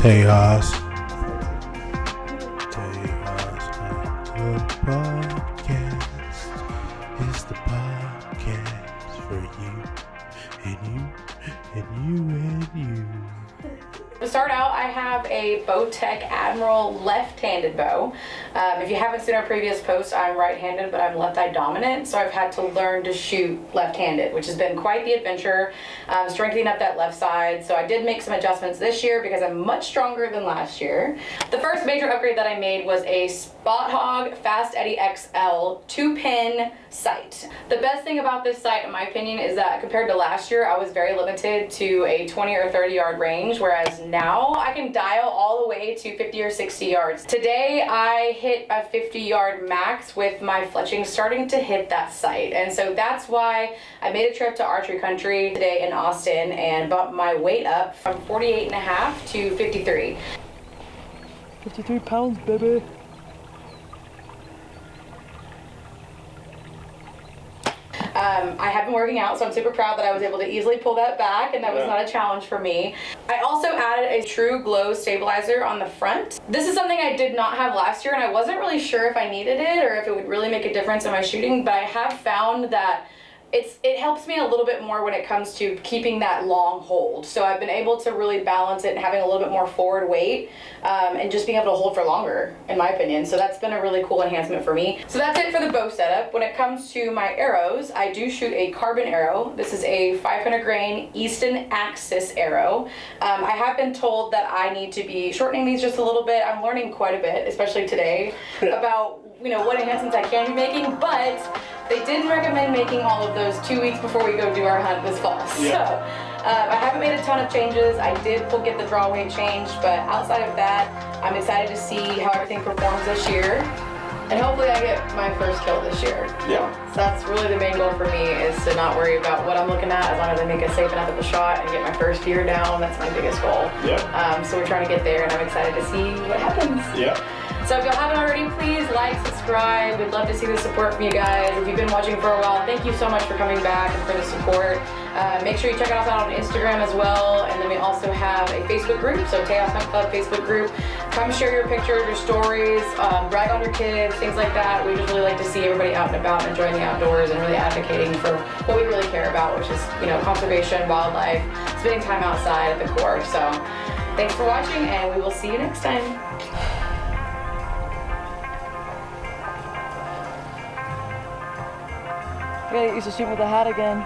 Tejas. Tejas Hunter Podcast is the podcast for you and you and you and you. To start out, I have a Bowtech Admiral left-handed bow. If you haven't seen our previous post, I'm right-handed, but I'm left-eye dominant, so I've had to learn to shoot left-handed, which has been quite the adventure, strengthening up that left side. So I did make some adjustments this year because I'm much stronger than last year. The first major upgrade that I made was a Spot Hog Fast Eddy XL 2-pin sight. The best thing about this sight, in my opinion, is that compared to last year, I was very limited to a 20 or 30 yard range, whereas now I can dial all the way to 50 or 60 yards. Today I hit a 50 yard max with my fletching starting to hit that sight, and so that's why I made a trip to archery country today in Austin and bumped my weight up from 48.5 to 53. 53 pounds, baby. I have been working out, so I'm super proud that I was able to easily pull that back, and that was not a challenge for me. I also added a true glow stabilizer on the front. This is something I did not have last year, and I wasn't really sure if I needed it or if it would really make a difference in my shooting, but I have found that it helps me a little bit more when it comes to keeping that long hold. So I've been able to really balance it and having a little bit more forward weight and just being able to hold for longer, in my opinion. So that's been a really cool enhancement for me. So that's it for the bow setup. When it comes to my arrows, I do shoot a carbon arrow. This is a 500 grain Easton Axis arrow. I have been told that I need to be shortening these just a little bit. I'm learning quite a bit, especially today, about what enhancements I can be making, but they didn't recommend making all of those 2 weeks before we go do our hunt this fall. Yeah. So I haven't made a ton of changes. I did get the draw weight changed, but outside of that, I'm excited to see how everything performs this year. And hopefully I get my first kill this year. Yeah. So that's really the main goal for me, is to not worry about what I'm looking at, as long as I make a safe enough of a shot and get my first deer down. That's my biggest goal. Yeah. So we're trying to get there, and I'm excited to see what happens. Yeah. So if y'all haven't already, please like, subscribe. We'd love to see the support from you guys. If you've been watching for a while, thank you so much for coming back and for the support. Make sure you check us out on Instagram as well. And then we also have a Facebook group, so Tejas Hunt Club Facebook group. Come share your pictures, your stories, brag on your kids, things like that. We just really like to see everybody out and about and enjoying the outdoors and really advocating for what we really care about, which is, conservation, wildlife, spending time outside at the core. So thanks for watching, and we will see you next time. I gotta get used to shooting with the hat again.